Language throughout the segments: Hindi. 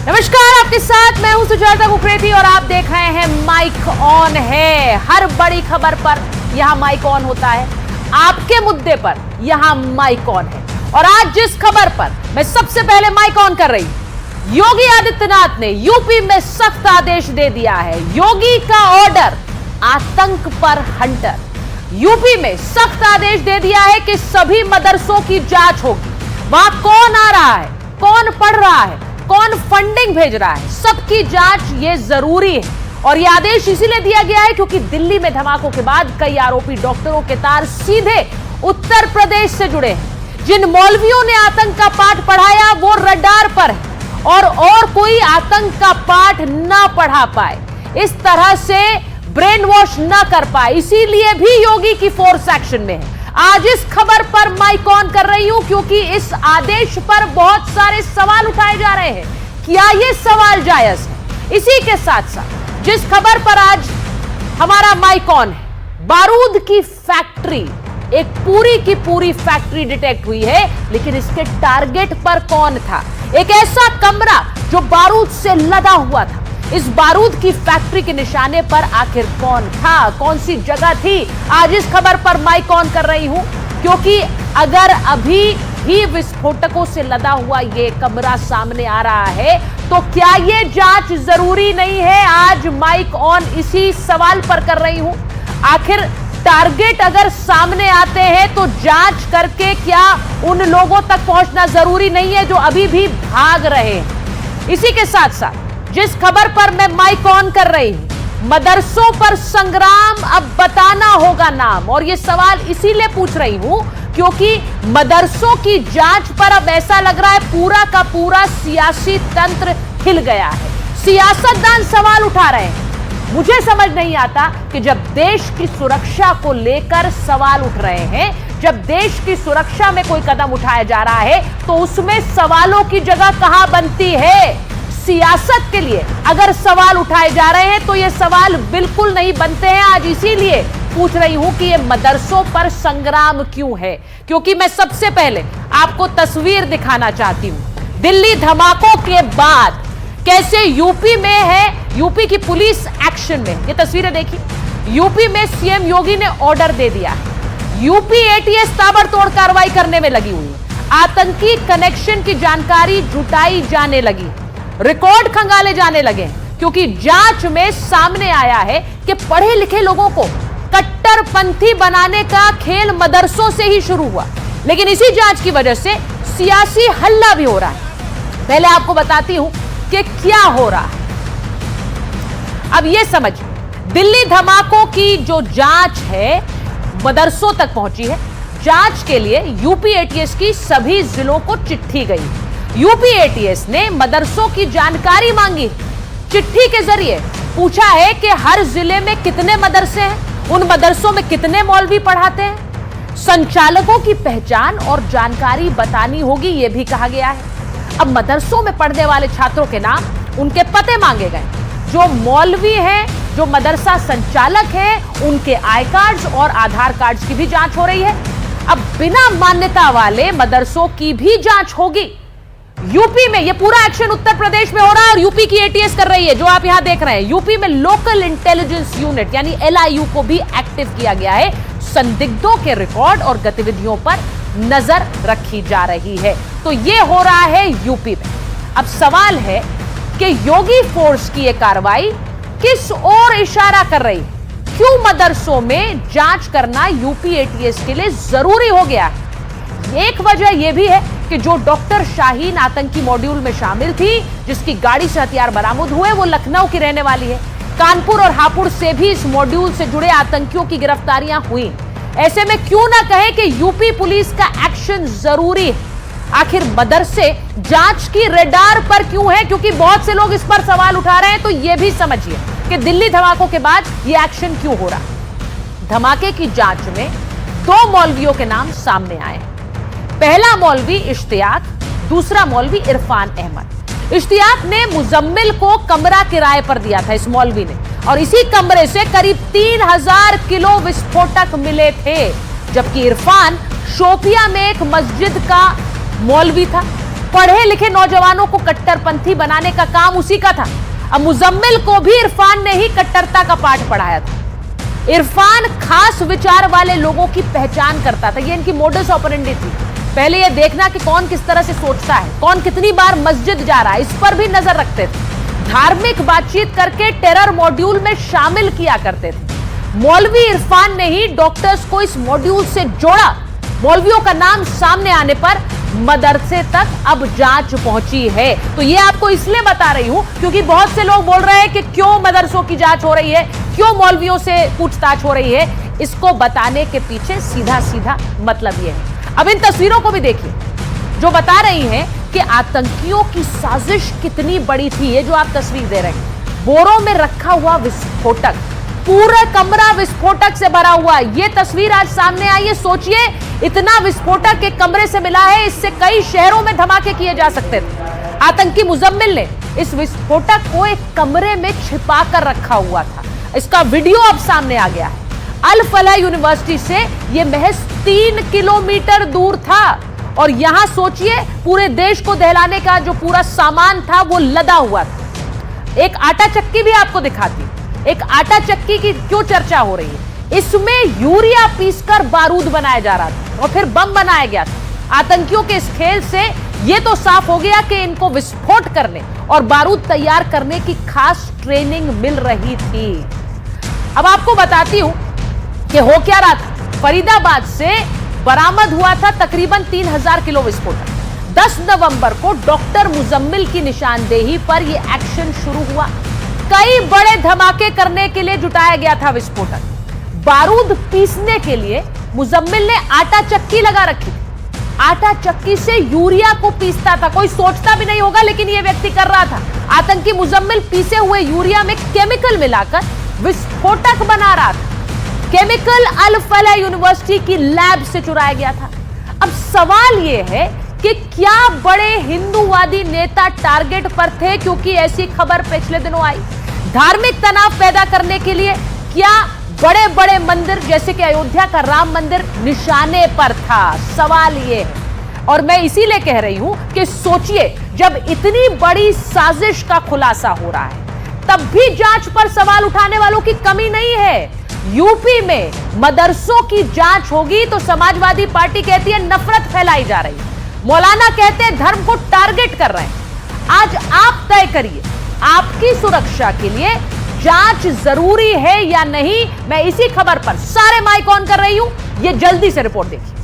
नमस्कार, आपके साथ मैं हूं सुजाता कुकरेती और आप देख रहे हैं माइक ऑन है। हर बड़ी खबर पर यहां माइक ऑन होता है, आपके मुद्दे पर यहां माइक ऑन है। और आज जिस खबर पर मैं सबसे पहले माइक ऑन कर रही हूं, योगी आदित्यनाथ ने यूपी में सख्त आदेश दे दिया है। योगी का ऑर्डर, आतंक पर हंटर। यूपी में सख्त आदेश दे दिया है कि सभी मदरसों की जांच होगी। वहां कौन आ रहा है, कौन पढ़ रहा है, कौन फंडिंग भेज रहा है, सबकी जांच ये जरूरी है। और ये आदेश इसीलिए दिया गया है क्योंकि दिल्ली में धमाकों के बाद कई आरोपी डॉक्टरों के तार सीधे उत्तर प्रदेश से जुड़े हैं। जिन मौलवियों ने आतंक का पाठ पढ़ाया वो रडार पर है और कोई आतंक का पाठ ना पढ़ा पाए, इस तरह से ब्रेन वॉश ना कर पाए, इसीलिए भी योगी की फोर्स एक्शन में है। आज इस खबर पर माइक ऑन कर रही हूं क्योंकि इस आदेश पर बहुत सारे सवाल उठाए जा रहे हैं। क्या ये सवाल जायज है? इसी के साथ साथ जिस खबर पर आज हमारा माइक ऑन है, बारूद की फैक्ट्री, एक पूरी की पूरी फैक्ट्री डिटेक्ट हुई है, लेकिन इसके टारगेट पर कौन था? एक ऐसा कमरा जो बारूद से लदा हुआ था। इस बारूद की फैक्ट्री के निशाने पर आखिर कौन था, कौन सी जगह थी? आज इस खबर पर माइक ऑन कर रही हूं क्योंकि अगर अभी भी विस्फोटकों से लदा हुआ ये कमरा सामने आ रहा है तो क्या ये जांच जरूरी नहीं है? आज माइक ऑन इसी सवाल पर कर रही हूं। आखिर टारगेट अगर सामने आते हैं तो जांच करके क्या उन लोगों तक पहुंचना जरूरी नहीं है जो अभी भी भाग रहे हैं? इसी के साथ साथ जिस खबर पर मैं माइक ऑन कर रही हूं, मदरसों पर संग्राम अब बताना होगा नाम। और यह सवाल इसीलिए पूछ रही हूं क्योंकि मदरसों की जांच पर अब ऐसा लग रहा है पूरा का पूरा सियासी तंत्र हिल गया है। सियासतदान सवाल उठा रहे हैं। मुझे समझ नहीं आता कि जब देश की सुरक्षा को लेकर सवाल उठ रहे हैं, जब देश की सुरक्षा में कोई कदम उठाया जा रहा है तो उसमें सवालों की जगह कहां बनती है? सियासत के लिए अगर सवाल उठाए जा रहे हैं तो ये सवाल बिल्कुल नहीं बनते हैं। आज इसीलिए पूछ रही हूं कि ये मदरसों पर संग्राम क्यों है, क्योंकि मैं सबसे पहले आपको तस्वीर दिखाना चाहती हूं। दिल्ली धमाकों के बाद कैसे यूपी में है, यूपी की पुलिस एक्शन में। ये तस्वीरें देखिए, यूपी में सीएम योगी ने ऑर्डर दे दिया है। यूपी एटीएस ताबड़तोड़ कार्रवाई करने में लगी हुई है। आतंकी कनेक्शन की जानकारी जुटाई जाने लगी, रिकॉर्ड खंगाले जाने लगे क्योंकि जांच में सामने आया है कि पढ़े लिखे लोगों को कट्टरपंथी बनाने का खेल मदरसों से ही शुरू हुआ। लेकिन इसी जांच की वजह से सियासी हल्ला भी हो रहा है। पहले आपको बताती हूं कि क्या हो रहा है। अब यह समझिए, दिल्ली धमाकों की जो जांच है मदरसों तक पहुंची है। जांच के लिए यूपी एटीएस की सभी जिलों को चिट्ठी गई। यूपी एटीएस ने मदरसों की जानकारी मांगी। चिट्ठी के जरिए पूछा है कि हर जिले में कितने मदरसे हैं, उन मदरसों में कितने मौलवी पढ़ाते हैं, संचालकों की पहचान और जानकारी बतानी होगी, यह भी कहा गया है। अब मदरसों में पढ़ने वाले छात्रों के नाम, उनके पते मांगे गए। जो मौलवी हैं, जो मदरसा संचालक हैं, उनके आई कार्ड्स और आधार कार्ड्स की भी जांच हो रही है। अब बिना मान्यता वाले मदरसों की भी जांच होगी। यूपी में ये पूरा एक्शन उत्तर प्रदेश में हो रहा है और यूपी की एटीएस कर रही है, जो आप यहां देख रहे हैं। यूपी में लोकल इंटेलिजेंस यूनिट यानी एलआईयू को भी एक्टिव किया गया है। संदिग्धों के रिकॉर्ड और गतिविधियों पर नजर रखी जा रही है। तो ये हो रहा है यूपी में। अब सवाल है कि योगी फोर्स की यह कार्रवाई किस ओर इशारा कर रही है? क्यों मदरसों में जांच करना यूपी एटीएस के लिए जरूरी हो गया है? एक वजह यह भी है कि जो डॉक्टर शाहीन आतंकी मॉड्यूल में शामिल थी, जिसकी गाड़ी से हथियार बरामद हुए, वो लखनऊ की रहने वाली है। कानपुर और हापुड़ से भी इस मॉड्यूल से जुड़े आतंकियों की गिरफ्तारियां हुई। ऐसे में क्यों ना कहे कि यूपी पुलिस का एक्शन जरूरी है? आखिर मदरसे जांच की रडार पर क्यों है? क्योंकि बहुत से लोग इस पर सवाल उठा रहे हैं। तो यह भी समझिए कि दिल्ली धमाकों के बाद यह एक्शन क्यों हो रहा। धमाके की जांच में 2 मौलवियों के नाम सामने आए हैं। पहला मौलवी इश्तियाक, दूसरा मौलवी इरफान अहमद। इश्तियाक ने मुजम्मिल को कमरा किराए पर दिया था इस मौलवी ने, और इसी कमरे से करीब 3000 किलो विस्फोटक मिले थे। जबकि इरफान शोपिया में एक मस्जिद का मौलवी था। पढ़े लिखे नौजवानों को कट्टरपंथी बनाने का काम उसी का था। अब मुजम्मिल को भी इरफान ने ही कट्टरता का पाठ पढ़ाया था। इरफान खास विचार वाले लोगों की पहचान करता था, ये इनकी मोडस ऑपरेंडी थी। पहले ये देखना कि कौन किस तरह से सोचता है, कौन कितनी बार मस्जिद जा रहा है, इस पर भी नजर रखते थे। धार्मिक बातचीत करके टेरर मॉड्यूल में शामिल किया करते थे। मौलवी इरफान ने ही डॉक्टर्स को इस मॉड्यूल से जोड़ा। मौलवियों का नाम सामने आने पर मदरसे तक अब जांच पहुंची है। तो ये आपको इसलिए बता रही हूं क्योंकि बहुत से लोग बोल रहे हैं कि क्यों मदरसों की जांच हो रही है, क्यों मौलवियों से पूछताछ हो रही है। इसको बताने के पीछे सीधा सीधा मतलब ये है। अब इन तस्वीरों को भी देखिए जो बता रही हैं कि आतंकियों की साजिश कितनी बड़ी थी। ये जो आप तस्वीर दे रहे हैं, बोरों में रखा हुआ विस्फोटक, पूरा कमरा विस्फोटक से भरा हुआ। ये तस्वीर आज सामने आई है। सोचिए इतना विस्फोटक एक कमरे से मिला है, इससे कई शहरों में धमाके किए जा सकते थे। आतंकी मुजम्मिल ने इस विस्फोटक को एक कमरे में छिपा कर रखा हुआ था। इसका वीडियो अब सामने आ गया है। अल फलाह यूनिवर्सिटी से यह महज 3 किलोमीटर दूर था और यहां सोचिए पूरे देश को दहलाने का जो पूरा सामान था वो लदा हुआ था। एक आटा चक्की भी आपको दिखाती। एक आटा चक्की की क्यों चर्चा हो रही है? इसमें यूरिया पीसकर बारूद बनाया जा रहा था और फिर बम बनाया गया था। आतंकियों के इस खेल से यह तो साफ हो गया कि इनको विस्फोट करने और बारूद तैयार करने की खास ट्रेनिंग मिल रही थी। अब आपको बताती हूं कि हो क्या रहा था। फरीदाबाद से बरामद हुआ था तकरीबन 3000 किलो विस्फोटक। 10 नवंबर को डॉक्टर मुजम्मिल की निशानदेही पर यह एक्शन शुरू हुआ। कई बड़े धमाके करने के लिए जुटाया गया था विस्फोटक। बारूद पीसने के लिए मुजम्मिल ने आटा चक्की लगा रखी। आटा चक्की से यूरिया को पीसता था। कोई सोचता भी नहीं होगा लेकिन यह व्यक्ति कर रहा था। आतंकी मुजम्मिल पीसे हुए यूरिया में केमिकल मिलाकर विस्फोटक बना रहा था। केमिकल अल फलाह यूनिवर्सिटी की लैब से चुराया गया था। अब सवाल यह है कि क्या बड़े हिंदूवादी नेता टारगेट पर थे, क्योंकि ऐसी खबर पिछले दिनों आई। धार्मिक तनाव पैदा करने के लिए क्या बड़े बड़े मंदिर जैसे कि अयोध्या का राम मंदिर निशाने पर था? सवाल यह है। और मैं इसीलिए कह रही हूं कि सोचिए जब इतनी बड़ी साजिश का खुलासा हो रहा है तब भी जांच पर सवाल उठाने वालों की कमी नहीं है। यूपी में मदरसों की जांच होगी तो समाजवादी पार्टी कहती है नफरत फैलाई जा रही है। मौलाना कहते हैं धर्म को टारगेट कर रहे हैं। आज आप तय करिए आपकी सुरक्षा के लिए जांच जरूरी है या नहीं। मैं इसी खबर पर सारे माइक ऑन कर रही हूं। ये जल्दी से रिपोर्ट देखिए।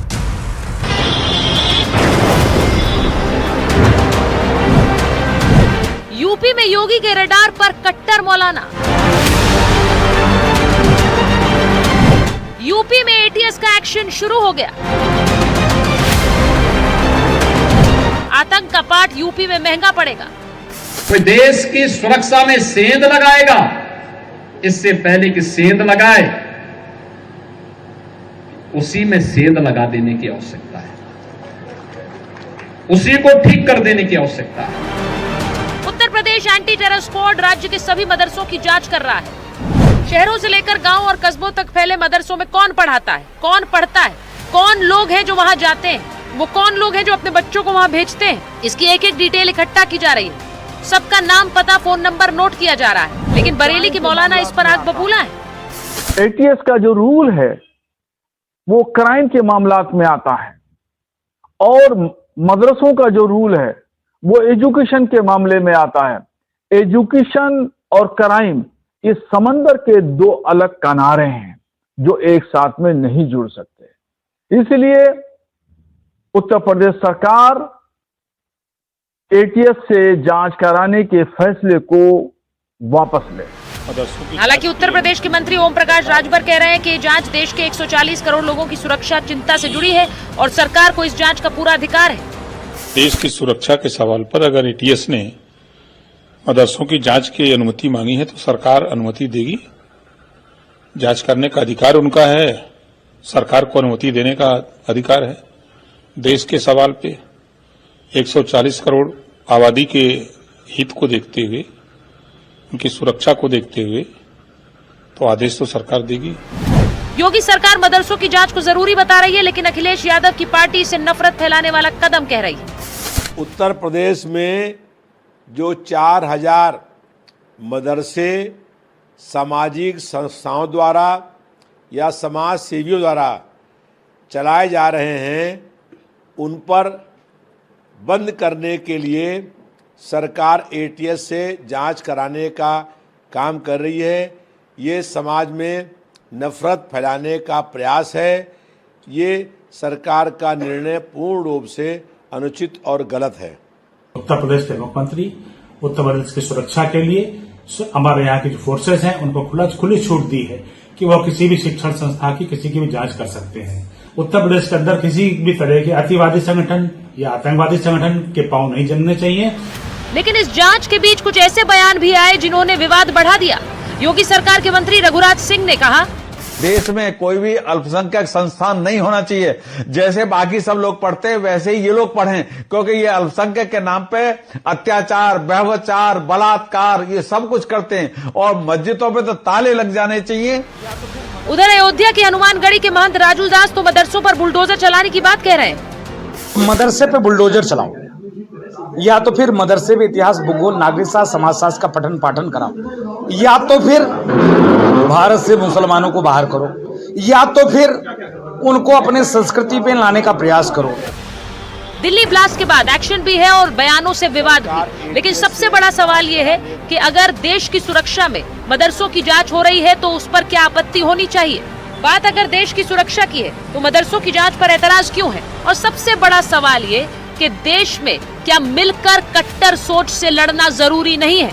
यूपी में योगी के रडार पर कट्टर मौलाना। यूपी में एटीएस का एक्शन शुरू हो गया। आतंक का पाठ यूपी में महंगा पड़ेगा। कोई देश की सुरक्षा में सेंध लगाएगा, इससे पहले कि सेंध लगाए उसी में सेंध लगा देने की आवश्यकता है, उसी को ठीक कर देने की आवश्यकता है। Uttar Pradesh anti terror squad राज्य के सभी मदरसों की जांच कर रहा है। शहरों से लेकर गांव और कस्बों तक फैले मदरसों में कौन पढ़ाता है, कौन पढ़ता है, कौन लोग हैं जो वहां जाते हैं, वो कौन लोग हैं जो अपने बच्चों को वहां भेजते हैं, इसकी एक एक डिटेल इकट्ठा की जा रही है। सबका नाम, पता, फोन नंबर नोट किया जा रहा है। लेकिन बरेली की मौलाना इस पर आग बबूला है। एटीएस का जो रूल है वो क्राइम के मामलात में आता है और मदरसों का जो रूल है वो एजुकेशन के मामले में आता है। एजुकेशन और क्राइम ये समंदर के दो अलग किनारे हैं जो एक साथ में नहीं जुड़ सकते। इसलिए उत्तर प्रदेश सरकार एटीएस से जांच कराने के फैसले को वापस ले। हालांकि उत्तर प्रदेश के मंत्री ओम प्रकाश राजभर कह रहे हैं कि जांच देश के 140 करोड़ लोगों की सुरक्षा चिंता से जुड़ी है और सरकार को इस जांच का पूरा अधिकार है। देश की सुरक्षा के सवाल पर अगर एटीएस ने मदरसों की जांच की अनुमति मांगी है तो सरकार अनुमति देगी। जांच करने का अधिकार उनका है, सरकार को अनुमति देने का अधिकार है। देश के सवाल पे 140 करोड़ आबादी के हित को देखते हुए, उनकी सुरक्षा को देखते हुए तो आदेश तो सरकार देगी। योगी सरकार मदरसों की जांच को जरूरी बता रही है, लेकिन अखिलेश यादव की पार्टी इसे नफरत फैलाने वाला कदम कह रही है। उत्तर प्रदेश में जो 4000 मदरसे सामाजिक संस्थाओं द्वारा या समाज सेवियों द्वारा चलाए जा रहे हैं, उन पर बंद करने के लिए सरकार एटीएस से जांच कराने का काम कर रही है। ये समाज में नफरत फैलाने का प्रयास है। ये सरकार का निर्णय पूर्ण रूप से अनुचित और गलत है। उत्तर प्रदेश के मुख्यमंत्री उत्तर प्रदेश की सुरक्षा के लिए हमारे यहाँ की जो फोर्सेस हैं उनको खुली छूट दी है कि वो किसी भी शिक्षण संस्था की किसी की भी जांच कर सकते हैं। उत्तर प्रदेश के अंदर किसी भी तरह के अतिवादी संगठन या आतंकवादी संगठन के पांव नहीं जमने चाहिए। लेकिन इस जांच के बीच कुछ ऐसे बयान भी आए जिन्होंने विवाद बढ़ा दिया। योगी सरकार के मंत्री रघुराज सिंह ने कहा, देश में कोई भी अल्पसंख्यक संस्थान नहीं होना चाहिए। जैसे बाकी सब लोग पढ़ते हैं वैसे ही ये लोग पढ़ें, क्योंकि ये अल्पसंख्यक के नाम पे अत्याचार, व्यभिचार, बलात्कार ये सब कुछ करते हैं और मस्जिदों पे तो ताले लग जाने चाहिए। उधर अयोध्या के हनुमानगढ़ी के महंत राजू दास तो मदरसों पर बुलडोजर चलाने की बात कह रहे हैं। मदरसे पे बुलडोजर चलाओ या तो फिर मदरसे में इतिहास, भूगोल, नागरिक शास्त्र, समाजशास्त्र का पठन पाठन कराओ, या तो फिर भारत से मुसलमानों को बाहर करो, या तो फिर उनको अपने संस्कृति पे लाने का प्रयास करो। दिल्ली ब्लास्ट के बाद एक्शन भी है और बयानों से विवाद भी, लेकिन सबसे बड़ा सवाल ये है कि अगर देश की सुरक्षा में मदरसों की जांच हो रही है तो उस पर क्या आपत्ति होनी चाहिए। बात अगर देश की सुरक्षा की है तो मदरसों की जांच पर एतराज क्यों है। और सबसे बड़ा सवाल ये कि देश में क्या मिलकर कट्टर सोच से लड़ना जरूरी नहीं है।